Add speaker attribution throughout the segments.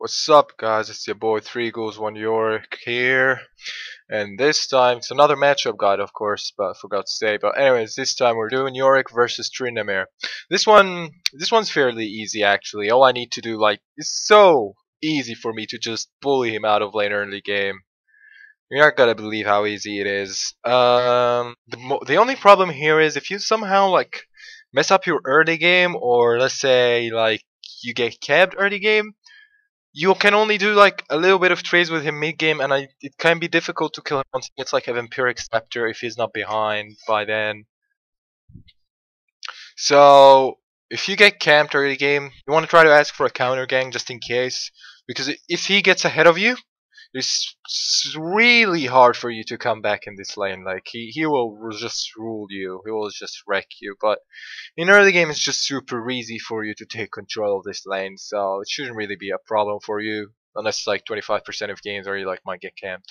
Speaker 1: What's up, guys? It's your boy 3Ghouls1Yorick here, and this time it's another matchup guide, of course, but I forgot to say. But anyways, this time we're doing Yorick versus Tryndamere. This one's fairly easy actually. All I need to do, like, it's so easy for me to just bully him out of lane early game. You're not gonna believe how easy it is. The only problem here is if you somehow like mess up your early game, or let's say like you get capped early game. You can only do like a little bit of trades with him mid game, and it can be difficult to kill him once he gets like a vampiric scepter if he's not behind by then. So if you get camped early game, you want to try to ask for a counter gang just in case, because if he gets ahead of you, it's really hard for you to come back in this lane. Like he will just rule you, he will just wreck you. But in early game, it's just super easy for you to take control of this lane, so it shouldn't really be a problem for you, unless like 25% of games where you like might get camped.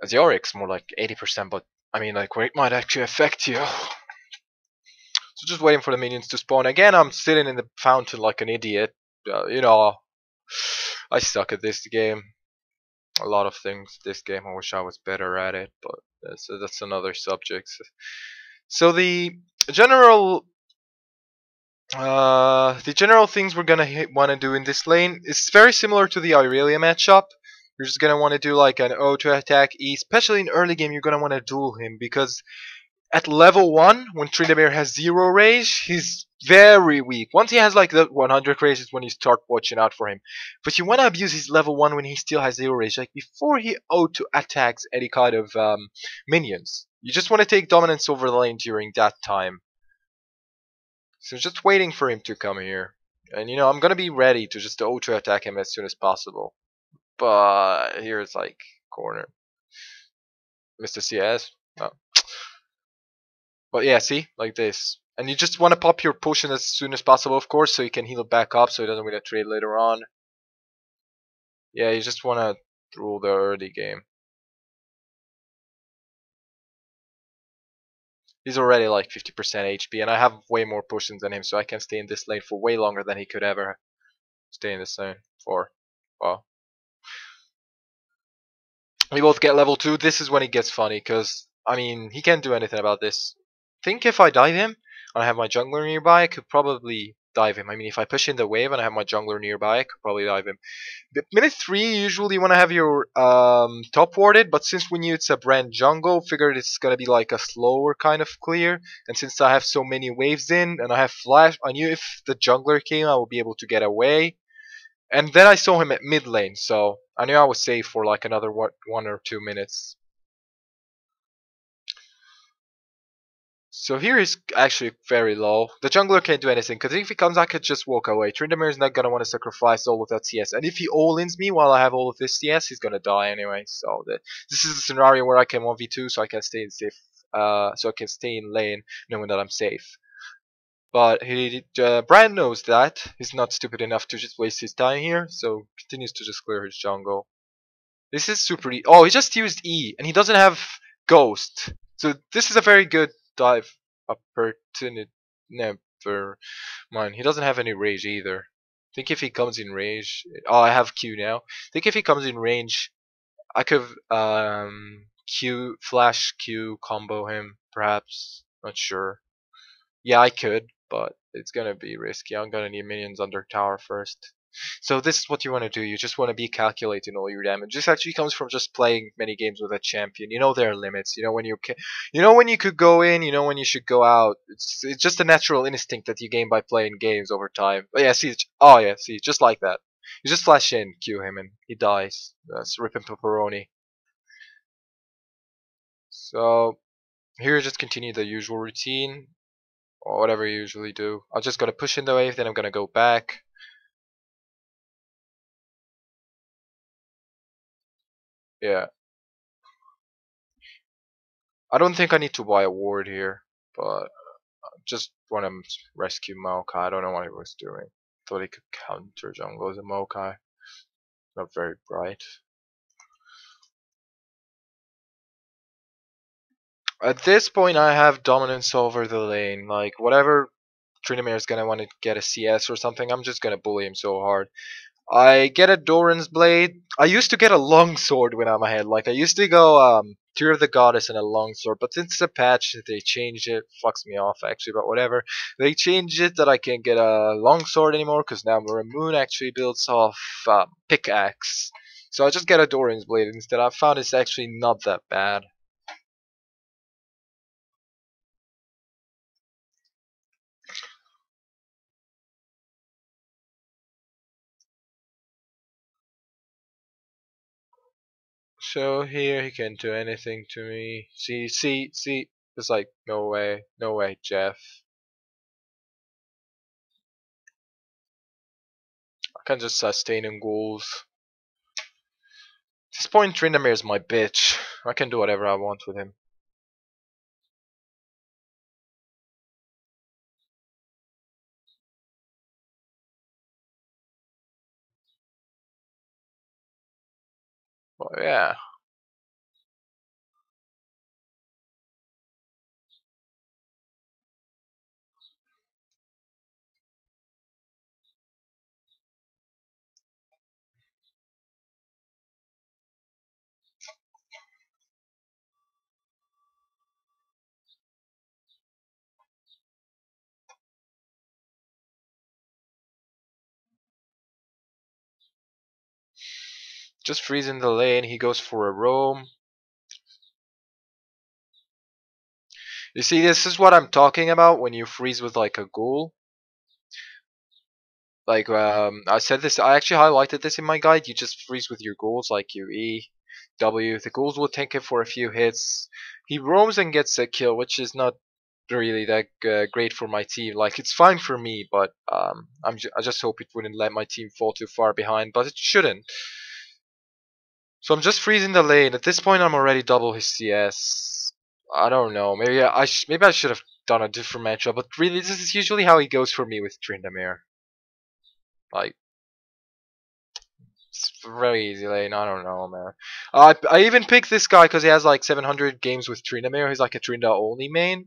Speaker 1: As Yorick's more like 80%, but I mean like where it might actually affect you. So just waiting for the minions to spawn. Again, I'm sitting in the fountain like an idiot. You know, I suck at this game. A lot of things this game. I wish I was better at it, but that's another subject. So the general things we're gonna want to do in this lane is very similar to the Aurelia matchup. You're just gonna want to do like an auto attack E, especially in early game. You're gonna want to duel him because at level 1, when Tryndamere has 0 rage, he's very weak. Once he has like the 100 rage is when you start watching out for him. But you want to abuse his level 1 when he still has 0 rage, like before he auto attacks any kind of minions. You just want to take dominance over the lane during that time. So just waiting for him to come here. And you know, I'm gonna be ready to just auto attack him as soon as possible. But here it's like corner. Mr. CS. Oh. But yeah, see? Like this. And you just want to pop your potion as soon as possible, of course, so you can heal it back up so he doesn't win a trade later on. Yeah, you just want to rule the early game. He's already like 50% HP, and I have way more potions than him, so I can stay in this lane for way longer than he could ever stay in this lane for. Wow. We both get level 2. This is when it gets funny, because, I mean, he can't do anything about this. I think if I dive him, and I have my jungler nearby, I could probably dive him. I mean, if I push in the wave and I have my jungler nearby, I could probably dive him. Minute 3, usually you want to have your top warded, but since we knew it's a brand jungle, figured it's going to be like a slower kind of clear. And since I have so many waves in, and I have flash, I knew if the jungler came, I would be able to get away. And then I saw him at mid lane, so I knew I was safe for like another 1 or 2 minutes. So here is actually very low. The jungler can't do anything, because if he comes I could just walk away. Tryndamere is not going to want to sacrifice all of that CS. And if he all-ins me while I have all of this CS, he's going to die anyway. So this is a scenario where I can 1v2, so I can stay in safe. So I can stay in lane knowing that I'm safe. But Brian knows that. He's not stupid enough to just waste his time here, so continues to just clear his jungle. This is super oh, he just used E, and he doesn't have Ghost. So this is a very good dive opportunity. Never mind. He doesn't have any rage either. I think if he comes in range, oh, I have Q now. I think if he comes in range, I could Q flash Q combo him perhaps. Not sure. Yeah, I could, but it's gonna be risky. I'm gonna need minions under tower first. So this is what you want to do. You just want to be calculating all your damage. This actually comes from just playing many games with a champion. You know there are limits. You know when you know when you could go in. You know when you should go out. It's just a natural instinct that you gain by playing games over time. But yeah, see, oh yeah, see, just like that. You just flash in, Q him, and he dies. That's ripping pepperoni. So here, just continue the usual routine, or whatever you usually do. I'm just gonna push in the wave, then I'm gonna go back. Yeah. I don't think I need to buy a ward here, but I just want to rescue Maokai. I don't know what he was doing. Thought he could counter jungle as a Maokai. Not very bright. At this point, I have dominance over the lane. Like, whatever Tryndamere is going to want to get a CS or something, I'm just going to bully him so hard. I get a Doran's blade. I used to get a long sword when I'm ahead. Like I used to go Tear of the Goddess and a long sword, but since the patch they changed it, fucks me off actually, but whatever. They changed it that I can't get a long sword anymore because now Moon actually builds off pickaxe. So I just get a Doran's blade instead. I found it's actually not that bad. So here he can't do anything to me. See. It's like no way, Jeff. I can just sustain in ghouls. At this point, Tryndamere is my bitch. I can do whatever I want with him. Well, yeah. Just freeze in the lane. He goes for a roam. You see, this is what I'm talking about when you freeze with like a ghoul. Like I said this. I actually highlighted this in my guide. You just freeze with your ghouls, like your E, W. The ghouls will tank it for a few hits. He roams and gets a kill, which is not really that great for my team. Like it's fine for me, but I just hope it wouldn't let my team fall too far behind. But it shouldn't. So I'm just freezing the lane. At this point, I'm already double his CS. I don't know. Maybe I should have done a different matchup. But really, this is usually how he goes for me with Tryndamere. Like it's very easy lane. I don't know, man. I even picked this guy because he has like 700 games with Tryndamere. He's like a Trinda only main.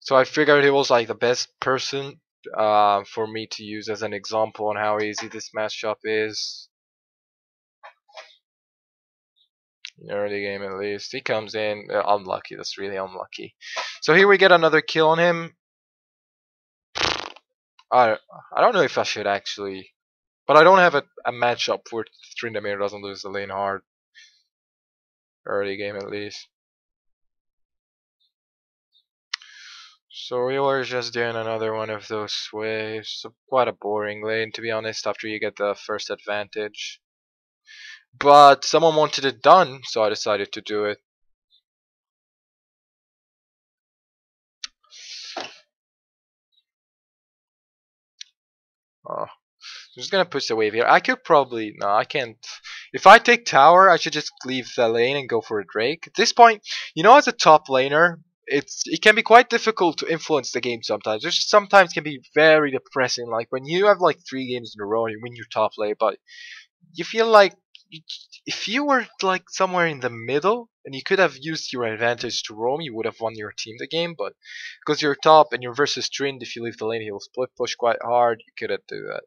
Speaker 1: So I figured he was like the best person for me to use as an example on how easy this matchup is. In the early game at least. He comes in unlucky. That's really unlucky. So here we get another kill on him. I I don't know if I should actually, but I don't have a matchup where Tryndamere doesn't lose the lane hard. Early game at least. So you're just doing another one of those waves. So quite a boring lane to be honest after you get the first advantage. But someone wanted it done, so I decided to do it. I'm just gonna push the wave here. I could probably no, I can't. If I take tower, I should just leave the lane and go for a Drake. At this point, as a top laner, it can be quite difficult to influence the game sometimes. Which sometimes can be very depressing. Like when you have like 3 games in a row, and you win your top lane, but you feel like if you were like somewhere in the middle and you could have used your advantage to roam, you would have won your team the game. But because you're top and you're versus Trynd, if you leave the lane, he'll split push quite hard. You couldn't do that.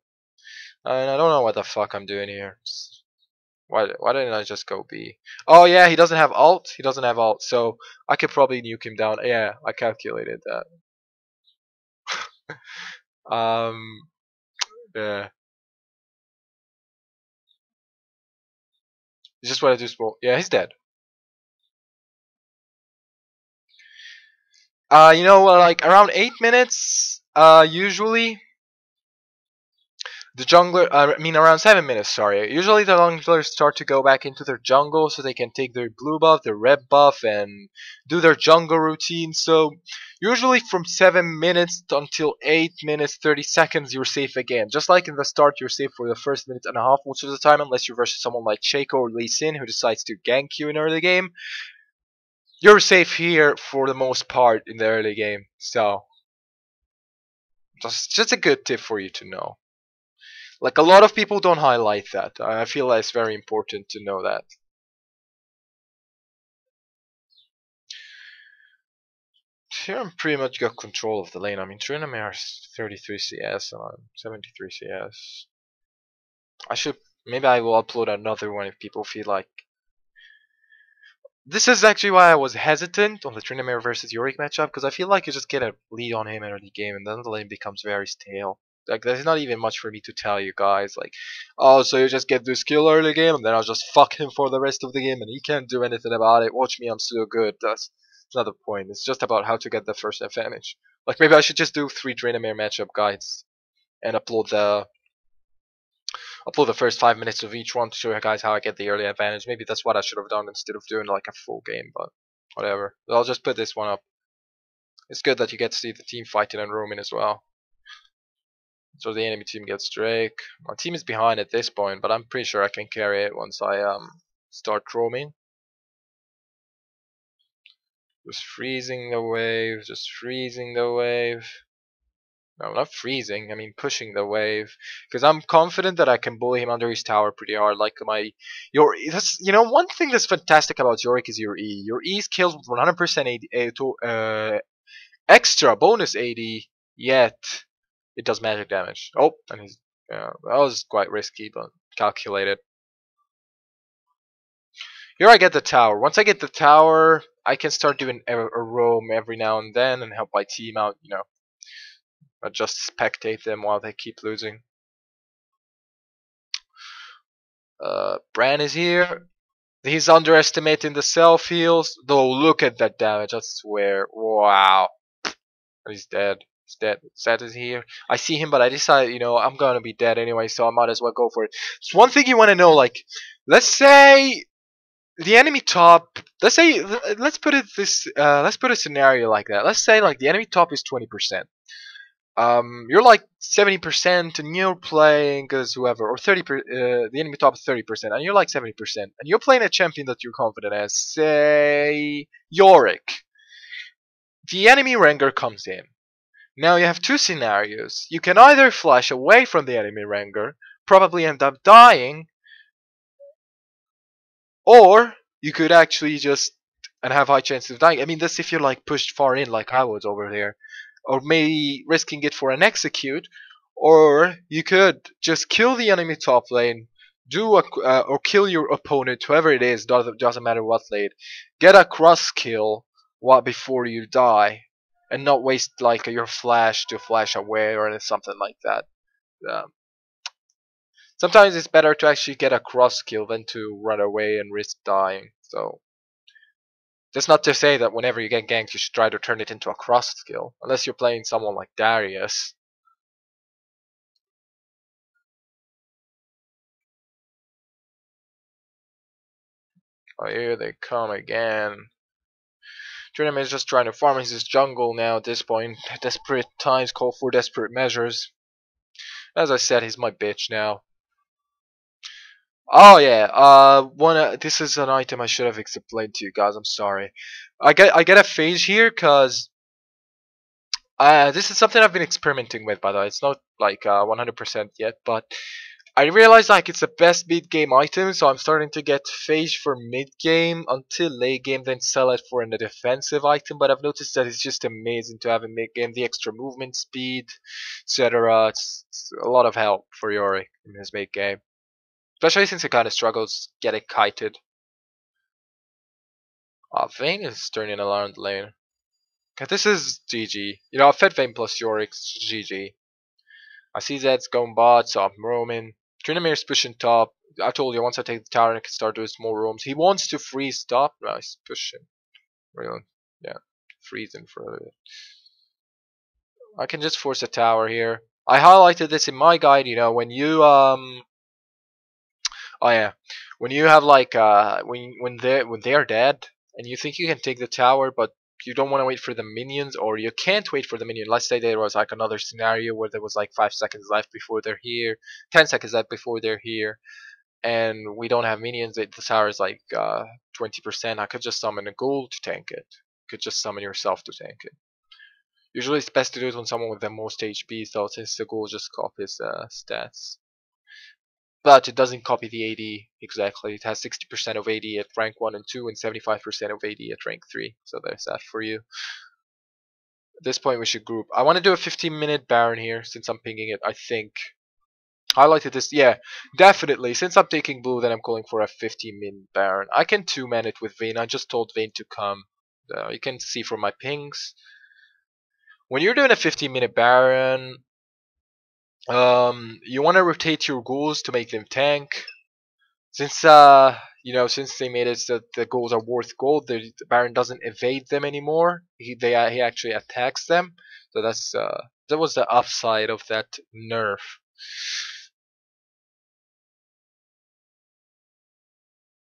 Speaker 1: And I don't know what the fuck I'm doing here. Why didn't I just go B? Oh yeah, he doesn't have ult. He doesn't have ult, so I could probably nuke him down. Yeah, I calculated that. Um, yeah. You just want to do small. Yeah, he's dead. Like around 8 minutes. Usually the jungler. I mean, around 7 minutes. Sorry. Usually the junglers start to go back into their jungle so they can take their blue buff, their red buff, and do their jungle routine. So usually from 7 minutes until 8 minutes 30 seconds, you're safe again. Just like in the start, you're safe for the first minute and a half most of the time, unless you're versus someone like Shaco or Lee Sin who decides to gank you in early game. You're safe here for the most part in the early game. So just a good tip for you to know. Like a lot of people don't highlight that. I feel like it's very important to know that. Here I'm pretty much got control of the lane. I mean, Tryndamere is 33 CS and I'm 73 CS. I should. Maybe I will upload another one if people feel like. This is actually why I was hesitant on the Tryndamere versus Yorick matchup, because I feel like you just get a lead on him in early game and then the lane becomes very stale. Like, there's not even much for me to tell you guys. Like, oh, so you just get this kill early game and then I'll just fuck him for the rest of the game and he can't do anything about it. Watch me, I'm still good. That's not the point. It's just about how to get the first advantage. Like, maybe I should just do 3 Tryndamere matchup guides and upload the first 5 minutes of each one to show you guys how I get the early advantage. Maybe that's what I should have done instead of doing like a full game, but whatever. I'll just put this one up. It's good that you get to see the team fighting and roaming as well. So the enemy team gets Drake. My team is behind at this point, but I'm pretty sure I can carry it once I start roaming. Just freezing the wave, just freezing the wave. No, not freezing. I mean pushing the wave, because I'm confident that I can bully him under his tower pretty hard. Like that's one thing that's fantastic about Yorick is your E. Your E kills with 100% extra bonus AD, yet it does magic damage. Oh, and that was quite risky, but calculated. Here I get the tower. Once I get the tower, I can start doing a roam every now and then and help my team out. Not just spectate them while they keep losing. Bran is here. He's underestimating the self heals. Though, look at that damage. I swear. Wow. He's dead. He's dead. Zed is here. I see him, but I decided, I'm gonna be dead anyway, so I might as well go for it. It's one thing you want to know. Like, let's say the enemy top. Let's put a scenario like that. Let's say like the enemy top is 20%. You're like 70% and you're playing as whoever, or the enemy top is 30% and you're like 70%, and you're playing a champion that you're confident as, say Yorick. The enemy Ranger comes in. Now you have two scenarios. You can either flash away from the enemy Ranger, probably end up dying, or you could actually just and have high chances of dying. I mean, that's if you're like pushed far in like I was over there. Or maybe risking it for an execute, or you could just kill the enemy top lane, or kill your opponent, whoever it is, doesn't matter what lane, get a cross kill before you die, and not waste like your flash to flash away or something like that. Sometimes it's better to actually get a cross kill than to run away and risk dying. So that's not to say that whenever you get ganked, you should try to turn it into a cross skill, unless you're playing someone like Darius. Oh, here they come again. Tryndamere is just trying to farm his jungle now at this point. Desperate times call for desperate measures. As I said, he's my bitch now. Oh yeah, this is an item I should have explained to you guys. I'm sorry. I get a phase here because this is something I've been experimenting with. By the way, it's not like 100% yet, but I realized like it's the best mid game item, so I'm starting to get phase for mid game until late game, then sell it for a defensive item. But I've noticed that it's just amazing to have in mid game, the extra movement speed, etc. It's a lot of help for Yorick in his mid game. Especially since he kind of struggles getting kited. Vayne is turning around the lane. Okay, this is GG. Fed Vayne plus Yorick's GG. I see Zed's going bot, so I'm roaming. Tryndamere's pushing top. I told you, once I take the tower, I can start doing small roams. He wants to freeze top. No, he's pushing. Really? Yeah. Freezing for a bit. I can just force a tower here. I highlighted this in my guide, when you oh yeah, when you have like when they're dead and you think you can take the tower, but you don't want to wait for the minions, or you can't wait for the minion. Let's say there was like another scenario where there was like 5 seconds left before they're here, 10 seconds left before they're here, and we don't have minions. The tower is like 20%. I could just summon a ghoul to tank it. You could just summon yourself to tank it. Usually it's best to do it on someone with the most HP, so since the ghoul just copies stats. But it doesn't copy the AD exactly. It has 60% of AD at rank 1 and 2 and 75% of AD at rank 3. So there's that for you. At this point we should group. I want to do a 15-minute Baron here since I'm pinging it, I think. Highlighted this, yeah, definitely. Since I'm taking blue, then I'm calling for a 15-min Baron. I can 2-man it with Vayne. I just told Vayne to come. You can see from my pings. When you're doing a 15-minute Baron, you want to rotate your ghouls to make them tank. Since since they made it so that the ghouls are worth gold, the Baron doesn't evade them anymore. He actually attacks them. So that was the upside of that nerf.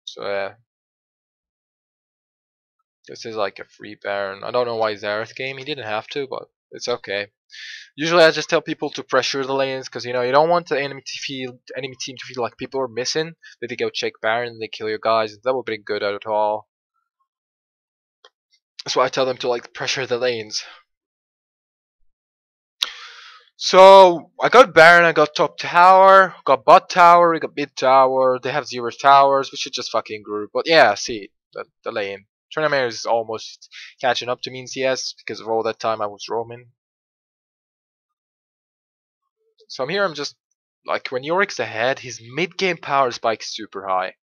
Speaker 1: So yeah, this is like a free Baron. I don't know why Zareth came. He didn't have to, but it's okay. Usually I just tell people to pressure the lanes because you don't want the enemy team to feel like people are missing. That they go check Baron and they kill your guys. That would be good at all. That's why I tell them to like pressure the lanes. So I got Baron, I got top tower, got bot tower, we got mid tower. They have 0 towers. We should just fucking group. But yeah, see the lane. Tryndamere is almost catching up to me in CS because of all that time I was roaming. So I'm here. I'm just like when Yorick's ahead, his mid game power spike is super high.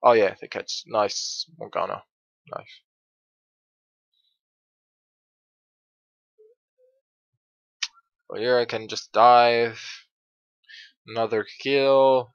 Speaker 1: Oh yeah, they catch nice Morgana, nice. Well, here I can just dive. Another kill.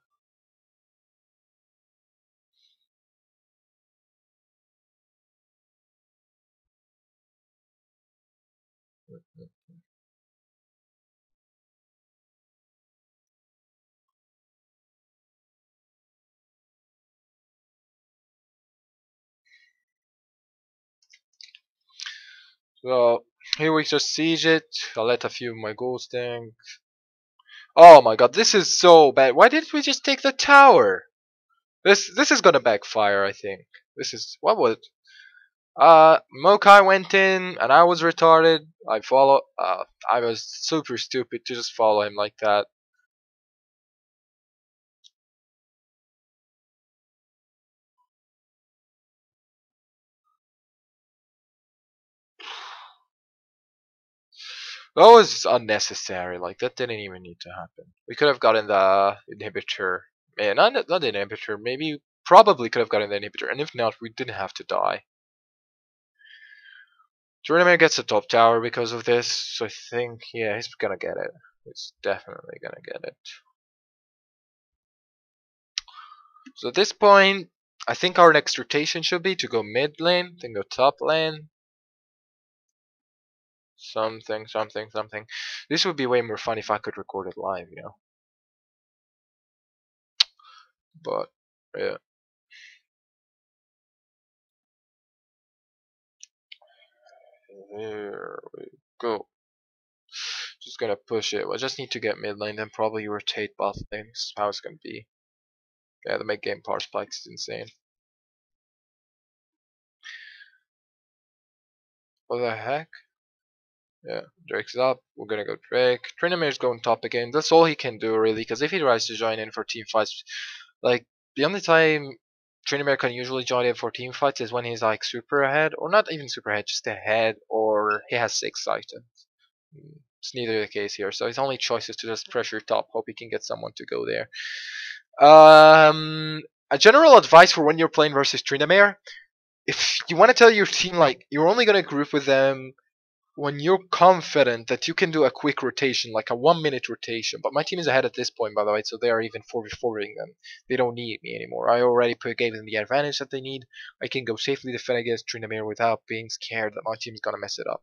Speaker 1: So here we just siege it. I'll let a few of my ghouls tank. Oh my god, this is so bad. Why didn't we just take the tower? This is gonna backfire, I think. This is what was Mokai went in and I was retarded. I was super stupid to just follow him like that. That was unnecessary. Like that didn't even need to happen. We could have gotten the inhibitor. Man, not the inhibitor. Maybe probably could have gotten the inhibitor, and if not, we didn't have to die. Tryndamere gets a top tower because of this, so I think yeah, he's gonna get it. He's definitely gonna get it. So at this point, I think our next rotation should be to go mid lane, then go top lane. Something, something, something. This would be way more fun if I could record it live, But yeah. Here we go. Just gonna push it. I just need to get mid lane, then probably rotate both things. How it's gonna be. Yeah, the mid game power spikes is insane. What the heck? Yeah, Drake's up. We're gonna go Drake. Tryndamere's going top again. That's all he can do really, because if he tries to join in for team fights, like the only time Tryndamere can usually join in for team fights is when he's like super ahead, or not even super ahead, just ahead, or he has 6 items. It's neither the case here, so his only choice is to just pressure top, hope he can get someone to go there. A general advice for when you're playing versus Tryndamere: if you want to tell your team like you're only gonna group with them when you're confident that you can do a quick rotation, like a 1-minute rotation. But my team is ahead at this point, by the way, so they are even 4v4ing them. They don't need me anymore. I already gave them the advantage that they need. I can go safely defend against Tryndamere without being scared that my team is gonna mess it up.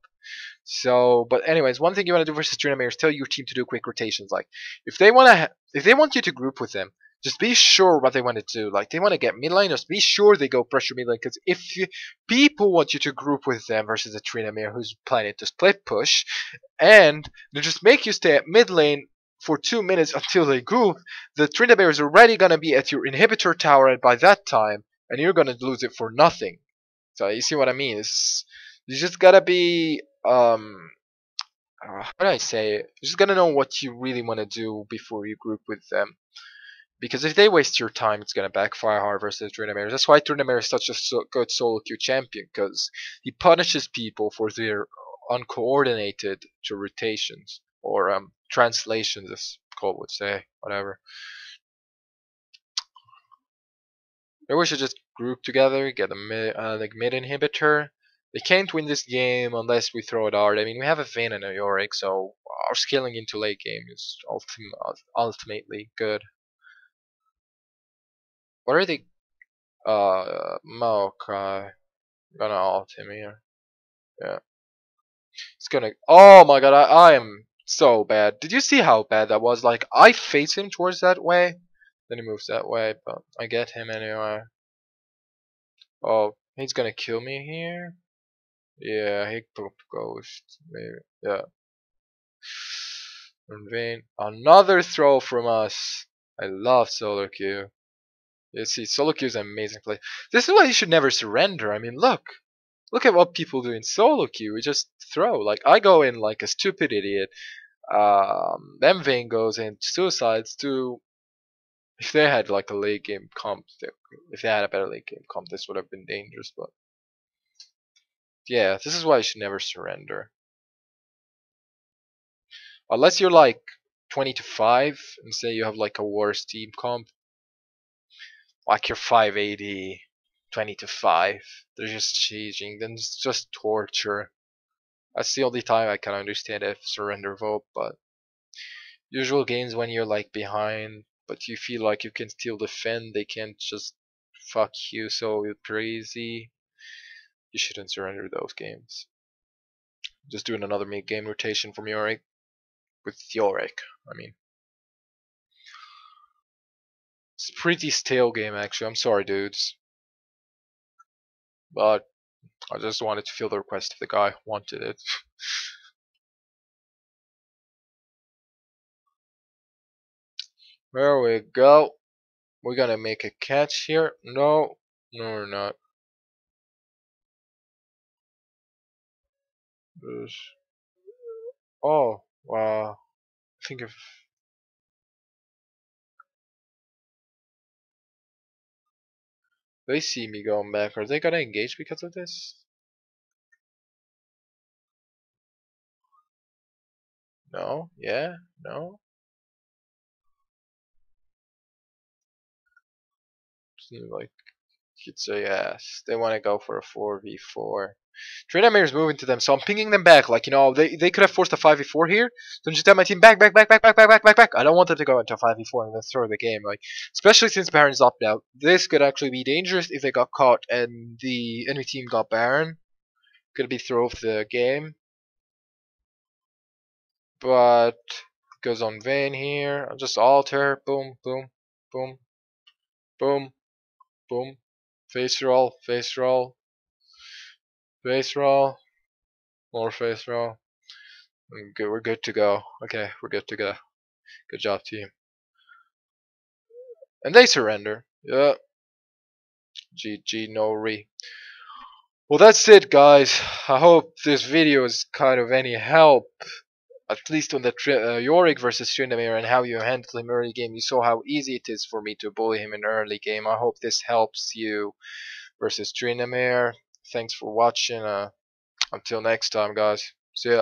Speaker 1: So, but anyways, one thing you want to do versus Tryndamere is tell your team to do quick rotations. Like, if they want you to group with them, just be sure what they want to do. Like, they want to get mid lane, just be sure they go pressure mid lane. Because if people want you to group with them versus a Tryndamere who's planning to split push, and they just make you stay at mid lane for 2 minutes until they group, the Tryndamere is already gonna be at your inhibitor tower by that time, and you're gonna lose it for nothing. So you see what I mean? You just gotta be how do I say it? You just gotta know what you really want to do before you group with them. Because if they waste your time, it's gonna backfire hard versus Tryndamere. That's why Tryndamere is such a good solo queue champion, because he punishes people for their uncoordinated rotations or translation this code would say. Whatever. Maybe we should just group together, get a mid inhibitor. They can't win this game unless we throw a dart. I mean, we have a Vayne and a Yorick, so our scaling into late game is ultimately good. What are they? Okay. Gonna ult him here. Yeah. It's gonna. Oh my god, I am so bad. Did you see how bad that was? Like, I face him towards that way, then he moves that way, but I get him anyway. Oh, he's gonna kill me here. Yeah, he pooped ghost. Maybe. Yeah. In vain. Another throw from us. I love solo queue. You see, solo queue is an amazing play. This is why you should never surrender. I mean, look at what people do in solo queue. We just throw. Like, I go in like a stupid idiot. Then Vayne goes in suicides to. If they had like a late game comp, if they had a better late game comp, this would have been dangerous. But yeah, this is why you should never surrender. Unless you're like 20 to 5 and say you have like a worse team comp, like you're 580, 20 to 5, they're just cheating, then it's just torture. That's the only time I can understand if surrender vote, but usual games when you're like behind, but you feel like you can still defend, they can't just fuck you so crazy. You shouldn't surrender those games. Just doing another mid game rotation from Yorick with Yorick. I mean, it's a pretty stale game actually. I'm sorry, dudes, but I just wanted to feel the request if the guy wanted it. There we go. We're gonna make a catch here. No, no, we're not. Oh, wow. I think if they see me going back, are they gonna engage because of this? No? Yeah? No? Seems like you'd say yes. They want to go for a 4v4. Tryndamere is moving to them, so I'm pinging them back. Like, you know, they could have forced a 5v4 here. So I'm just tell my team back. I don't want them to go into a 5v4 and then throw the game. Like, especially since Baron's up now. This could actually be dangerous if they got caught and the enemy team got Baron. Could be throw off the game. But it goes on Vayne here. I'll just alter. Boom, boom, boom, boom, boom. Face roll, face roll, face roll, more face roll. Good, we're good to go. Okay, we're good to go. Good job, team. And they surrender. Yeah. GG, no re. Well, that's it, guys. I hope this video is kind of any help. At least on the Yorick versus Tryndamere and how you handle him early game. You saw how easy it is for me to bully him in early game. I hope this helps you versus Tryndamere. Thanks for watching. Until next time, guys. See ya.